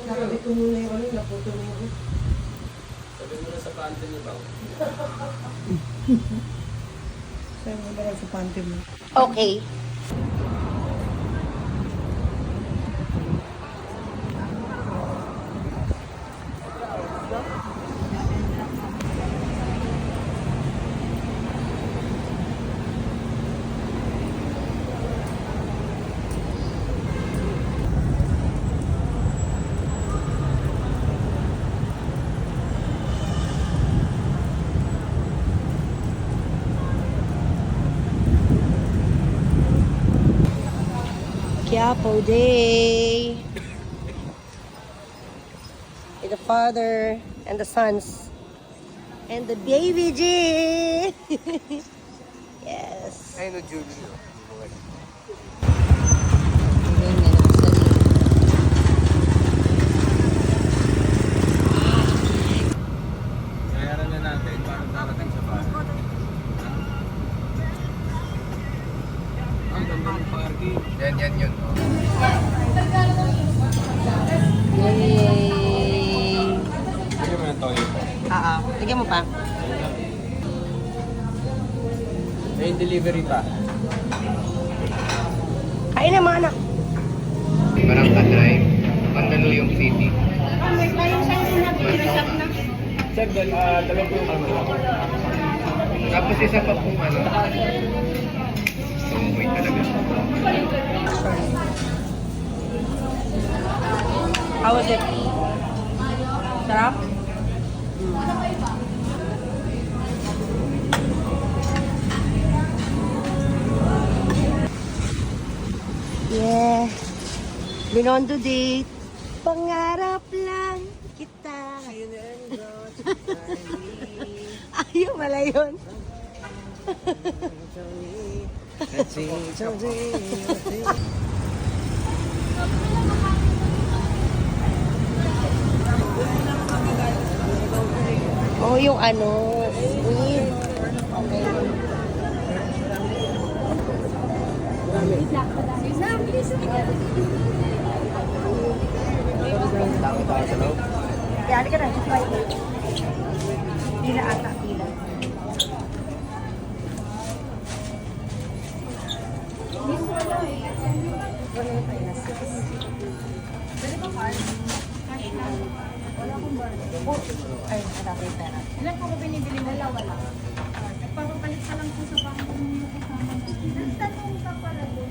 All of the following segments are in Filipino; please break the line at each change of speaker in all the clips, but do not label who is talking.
Nakabit ko muna yung ano, naputo na yung
Sabi mo na sa panty niyo ba?
Sabi mo ba lang sa panty mo?
Okay. Quiapo Day. With the father and the sons. And the baby G. Yes.
Ay, no, Julie. Bayaran na natin para darating sa bahay. Ang ganda ng parking. Yan yun.
Yay!
Bigyan mo ng toyo po.
Oo. Tigyan mo pa.
May delivery pa.
Kain na mga anak.
Barangka Drive, Mandaluyong City. Sir, dalawa po yung kalma. Tapos isa pa po ano. Tumumoy talaga.
How was it? Sarap? Yeah. Binondo date. Pangarap lang kita. Ayaw pala yun. Oh, yung ano, sweet. Okay.
Dami tayo sa loob.
Kaya ka na, just like it. Pila ata, pila. Ay, madami yung pera.
Ilan po ko binibili mo? Wala. Papapalit ka lang po sa bangko mo kasama na. Nagtanong ka pala doon.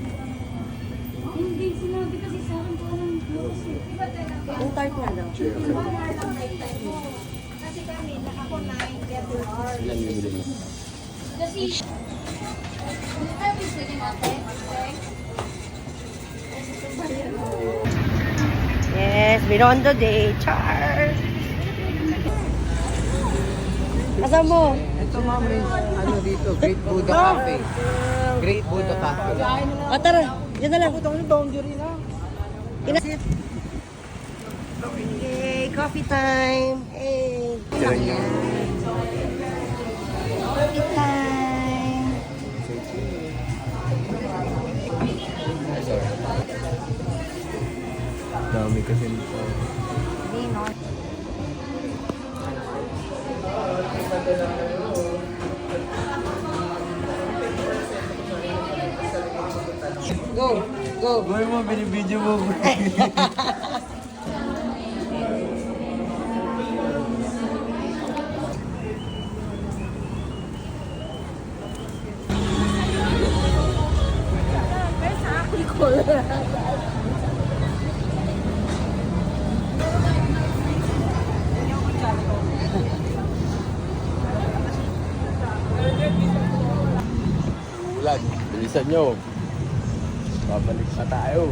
Hindi, sinabi kasi sa akin po ng close eh. Iba talaga.
Yung tart nga daw.
Iba nga lang may time mo. Kasi kami, ako 9, get hours.
Ilan bibili mo?
Kasi, ay, gusto niyo natin? Okay?
Yes, Binondo Day. Char! Asa mo?
Ito ma'am, may ano dito, Great Buddha Cafe. Great Buddha Cafe.
O tara, yan na lang.
Ito yung boundary na.
Yay, coffee time. Hey.
Tira niyo.
Coffee time.
Dami kasi nito.
Go, go.
Boy mo, binibidyo mo. Ulan, bilisan nyo. Babalik pa tayo.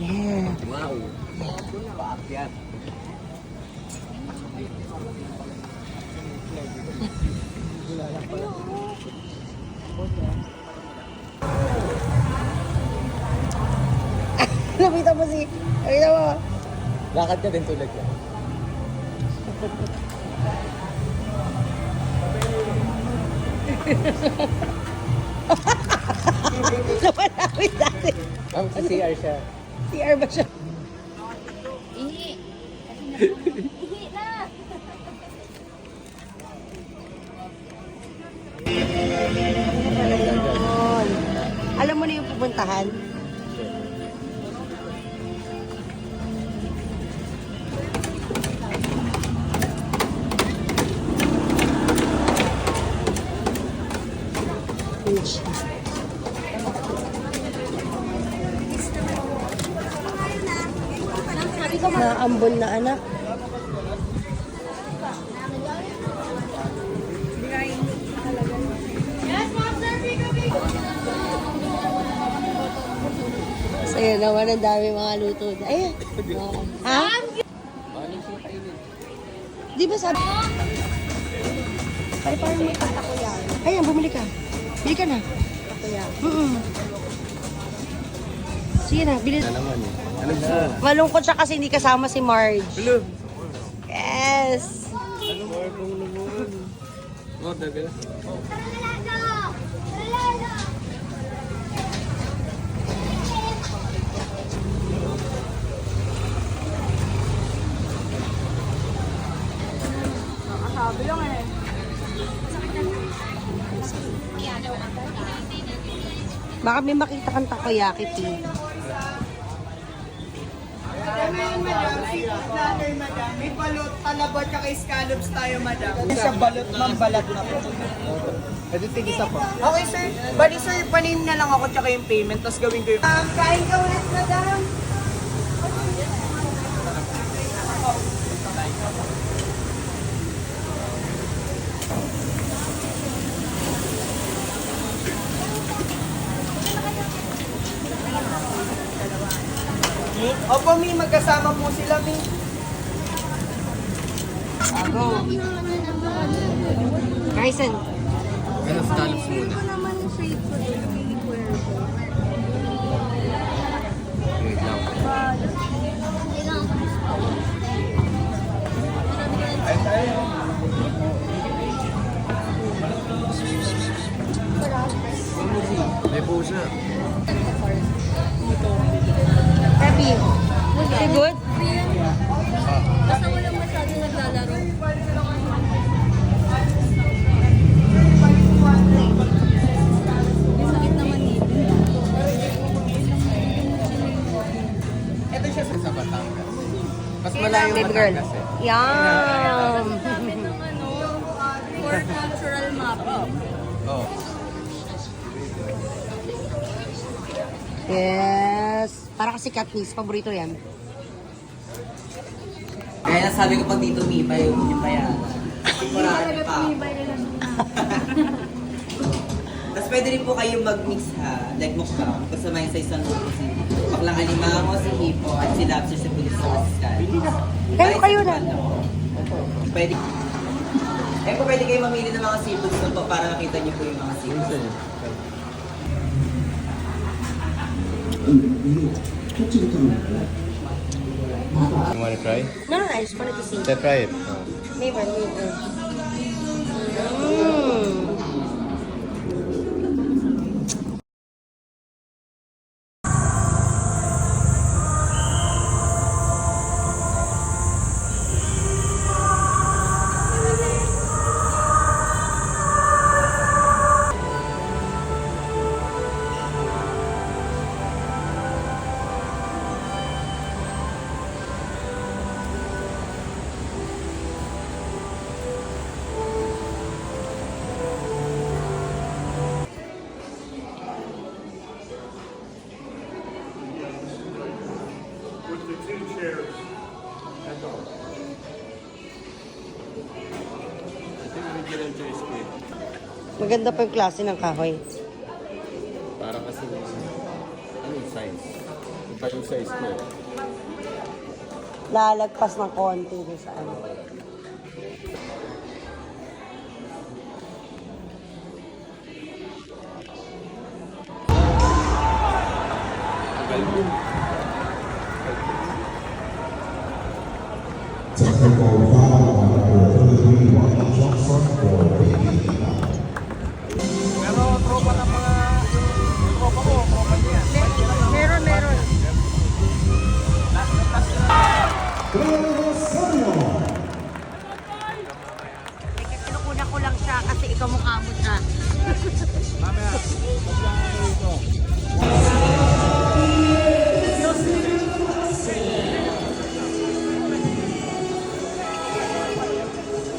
Yeah.
Wow. Paakyat.
Nakita mo si... Nakita mo.
Lakad ka din tulad ka.
Napanawin dati.
Ma'am, sa CR siya.
CR ba siya?
Ihi. Ihi na.
Yun. Alam mo na yung pupuntahan? Beach. Naambon na anak. So yun naman, ang dami mga luto. Ayan. Ha? Di ba sabi? Parang may tatakoyan. Ayan, bumili ka. Bili ka na. Tatakoyan. Sige na, bili.
Ano naman eh. Ano siya?
Malungkot siya kasi hindi kasama si Marge.
Hello.
Yes.
Ano mo? Oh, dagal.
Baka may makita kang takoyaki, T.
May balot, talabot, tsaka scallops tayo, madam. Sa balot, mambalat na po.
Ito tig-isa po.
Okay, sir. Bali, sir, panim na lang ako tsaka yung payment, tapos gawin ko yung... kain ka ulit, madam. Opo, Mi, magkasama po sila, Mi.
Ryzen.
Ano, scallops muna.
naman street food.
Wait lang. May pusa.
Happy. You good?
Basta walang masyado naglalaro. Sakit naman dito.
Ito siya,
Sa Batangas. Mas malayo
Baby girl.
Batangas eh.
Yum.
Namin ng for cultural mapping.
Oh.
Yes. Para kasi Katniss, paborito yan.
Kaya sabi ko pag dito umibay, hindi pa yan. Marami pa. Tapos pwede rin po kayo mag-mix ha, like mukbang, kasamahin sa isang grupo si Baklang Alimango, si Hipo, at si Lobster sa Pulis sa Masiskan.
Kayo na.
Pwede. Eh po pwede kayo mamili ng mga seafoods na po para makita niyo po yung mga seafoods.
You wanna try?
No, I just wanted to see.
Let's try it.
Maybe. Maganda pa yung klase ng kahoy.
Para kasi ano yung size? Iba yung size ko eh.
Lalagpas ng konti doon sa ano.
Pero tropa ng mga tropa ko, tropa niya.
Meron. Teka, kinukuna ko lang siya kasi ikaw mukha mo siya.
Mamaya, magkano ito?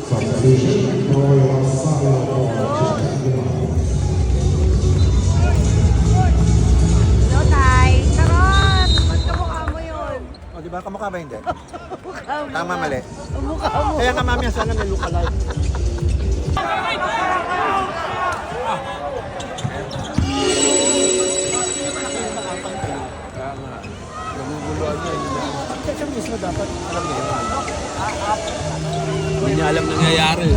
Substitution for Rosario.
No, Tay. Charot! Ba't kamukha mo yun?
O, di ba? Kamukha ba hindi?
Mukha mo.
Tama, mali.
Mukha mo.
Kaya nga mamaya sana may lookalike. Namumuluan niya. Kasi mismo dapat alam niya yun.
Hindi niya alam nangyayari.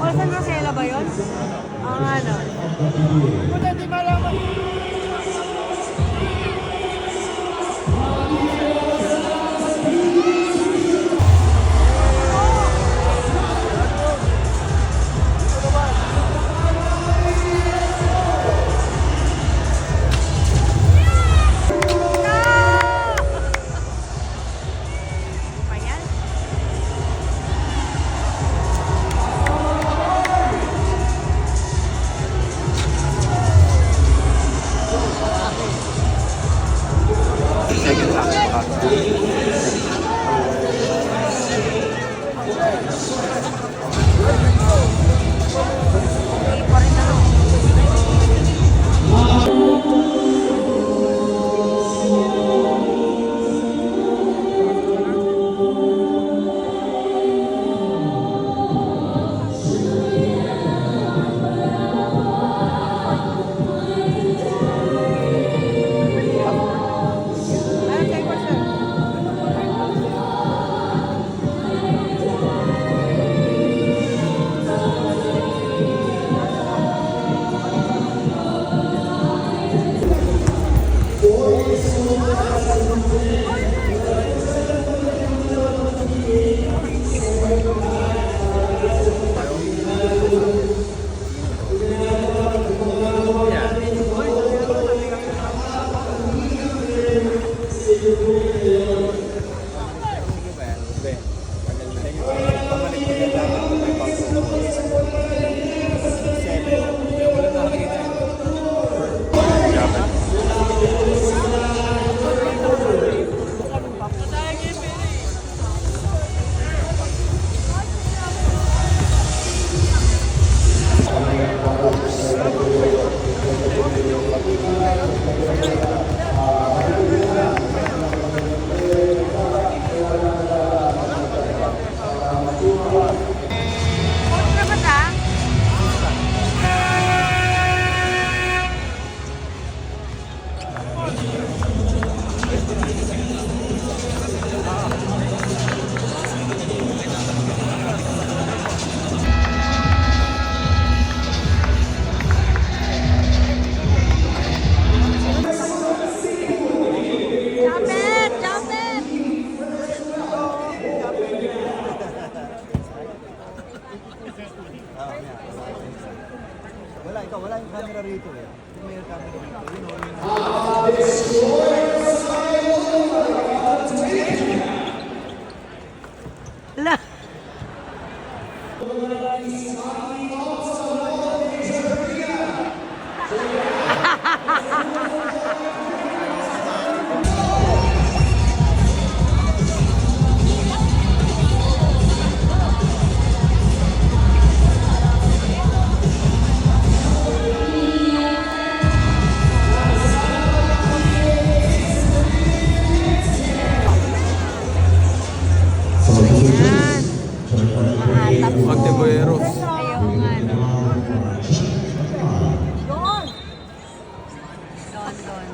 Saan na sela ba yun? Ang ano? Pa yan?
Second lang.
Hindi pa rin ano. Ano, take question? London.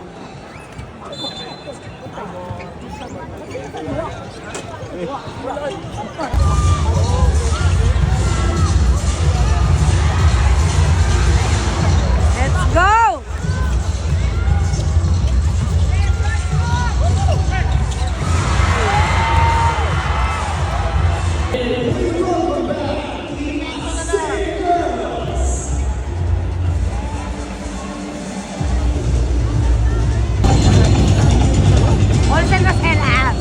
Let's go! Olsen was hell ass.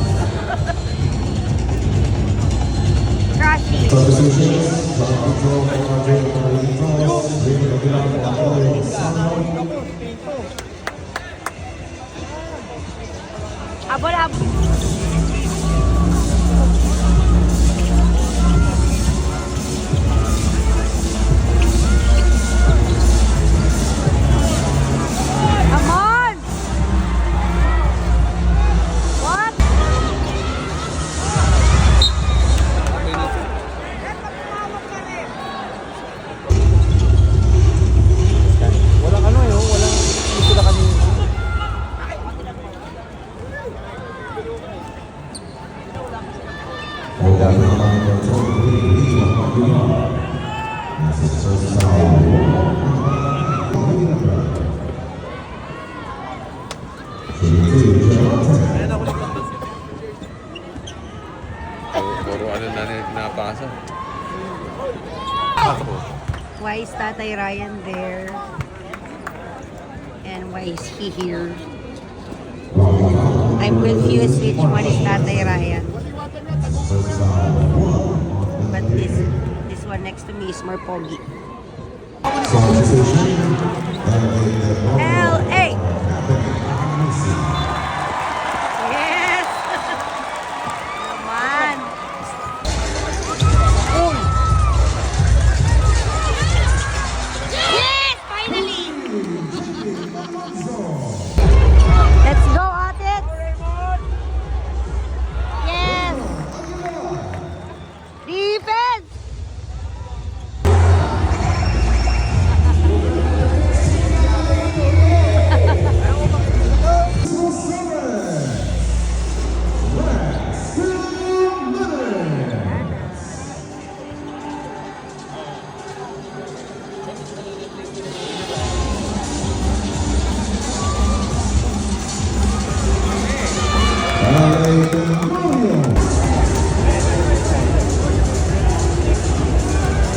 Crushy.
Substitutions, top control for Andrea Carlitos, bringing the ground for Andrea Lozano.
Abol, abol. Come on! What?
Walang ano yun, walang hindi sila kanina.
Puro ano na napasa.
Why is Tatay Ryan there? And why is he here? I'm confused which one is Tatay Ryan. But this one next to me is more pogi. LA! Yes! Naman! Yes! Finally! Let's go, Atit! Yes! Defense!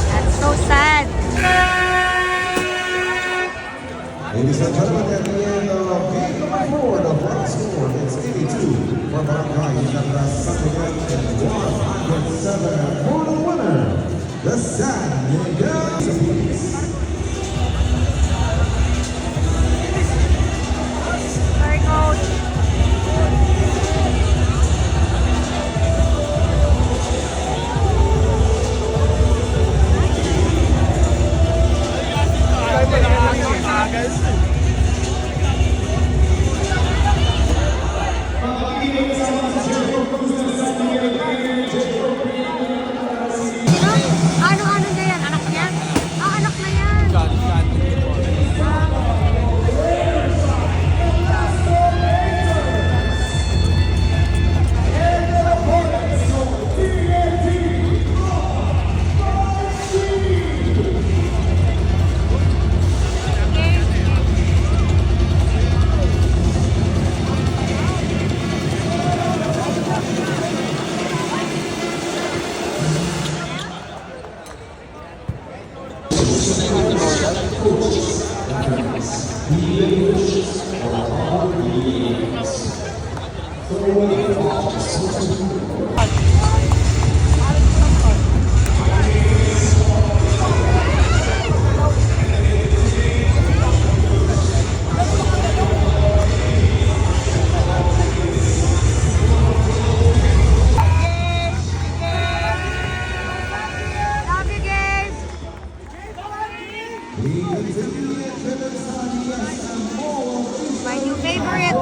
That's so sad.
Ladies and gentlemen, at the end of game number 4, the final score is 82 for Barangay Inagdas Sandoval and 107 for the winner, the San Miguel Police.
Sorry, coach. Ano na yan? Anak niya? Ah, anak na yan. Love you guys. My new favorite.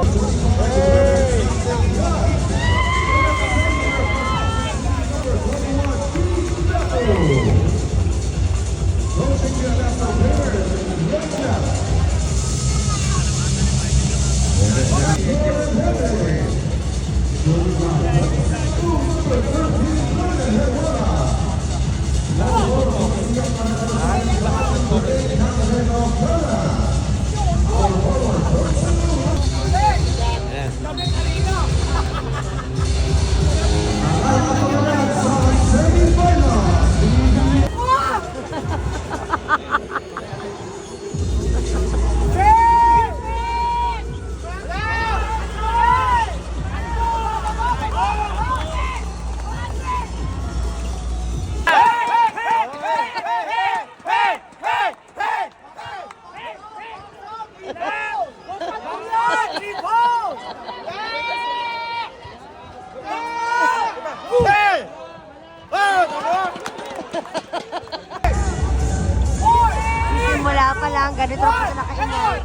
Simula pa lang, ganito po sila nakaingay.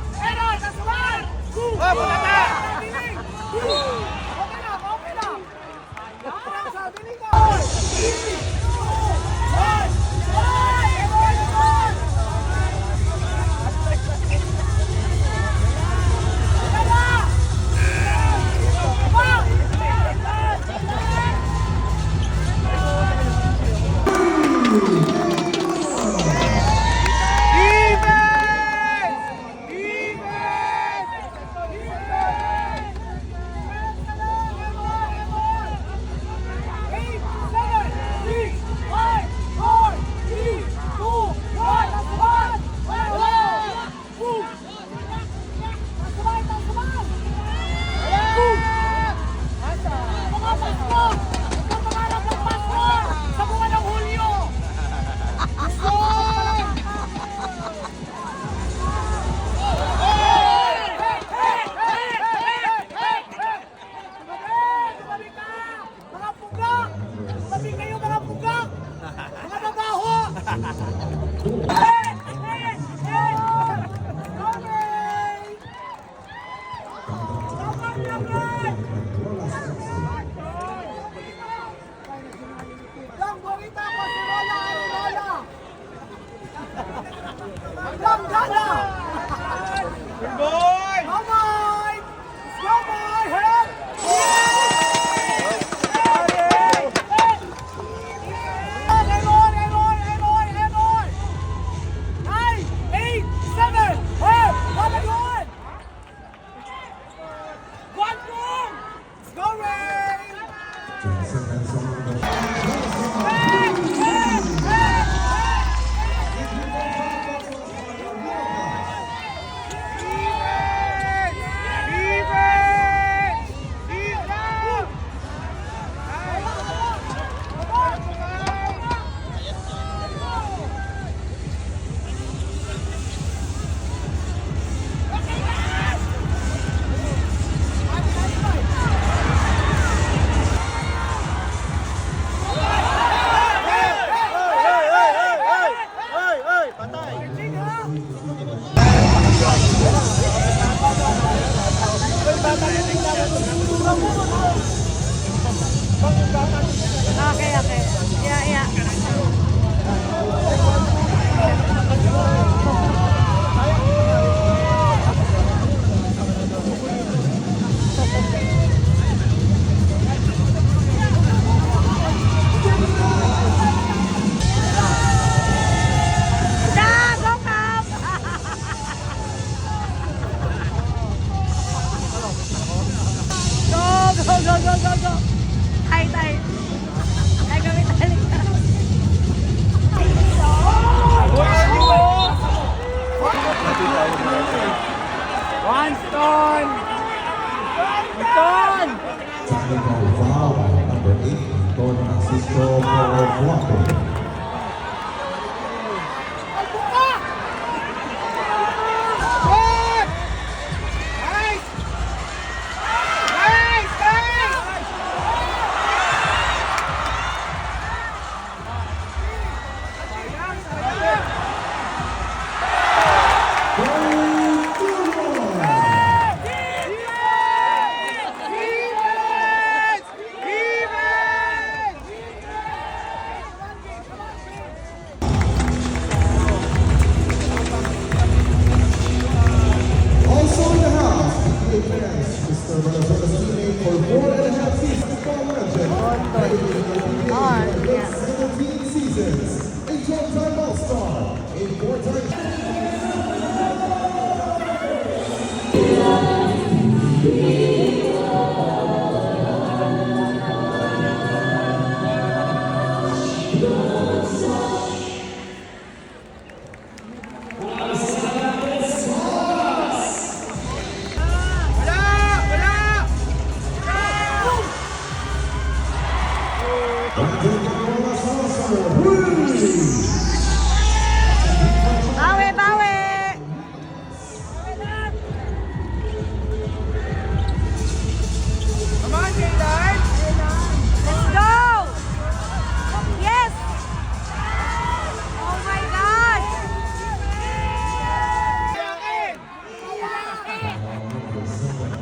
Technical foul, number 8, Don Francisco Guapo.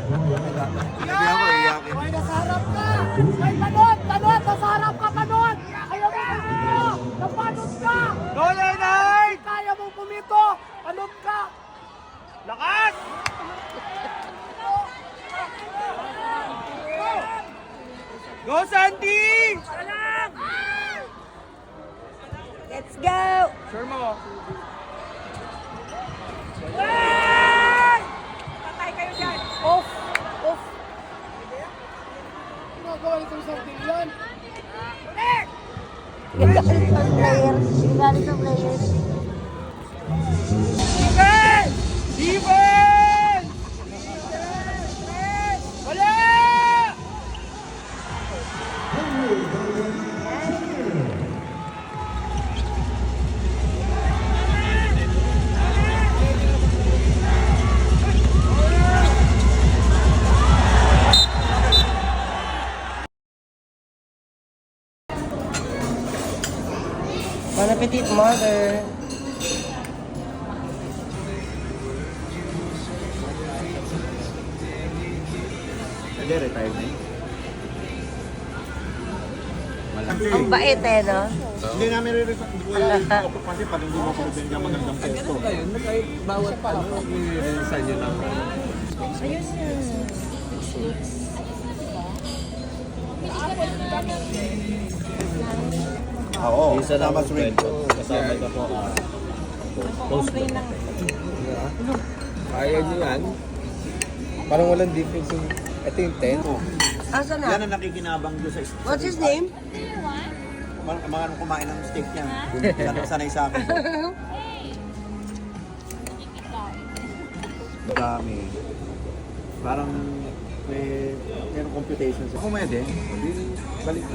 Hoy, nasa harap ka! Hoy, tanod! Tanod! Nasa harap ka, tanod! Ayaw mo pumito! Napanod ka! Go, Lenay! Kaya mong pumito! Tanod ka! Lakas! Go, Sandy!
Let's go!
Sure mo. Patay kayo dyan!
Off! Off!
Ginagawa nito sa yan.
Galit ang players. Galit ang players.
Defense! Defense! Wala!
Bon appetit, mother.
Retired na
Ang bait eh, no?
Hindi namin re-resign. Kasi pag hindi mo pwede ka magandang pesto.
Ayun, kahit bawat i-resign nyo lang.
Ayun yun.
Oo, kasama swing. Kasama ito po.
Complain lang.
Kaya nyo yan. Parang walang difference yung... Ito yung 10.
Asan
Yan
na?
ang nakikinabang doon sa
What's his name?
mga kumain ng steak yan. Yan ang sanay sa akin. Dami. Parang may computation. Kung pwede, balik ko.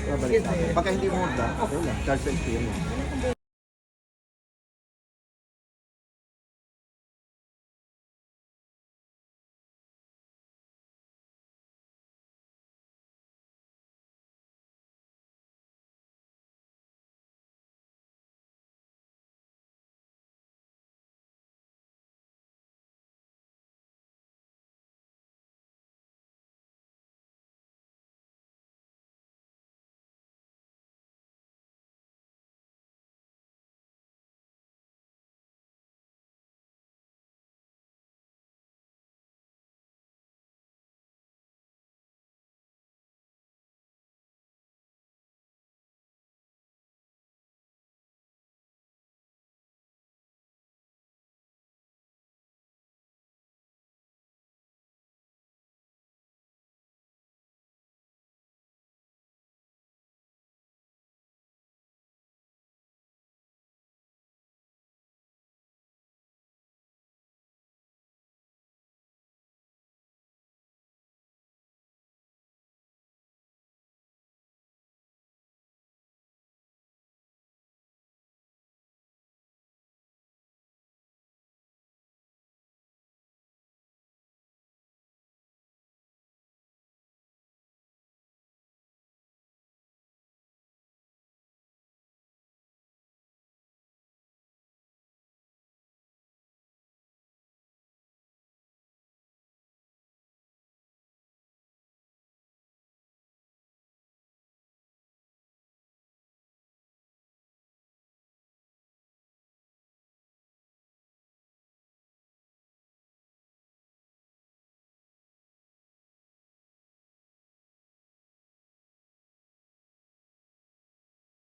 Balik. Pagka hindi mo handa, okay lang. Charge sa experience.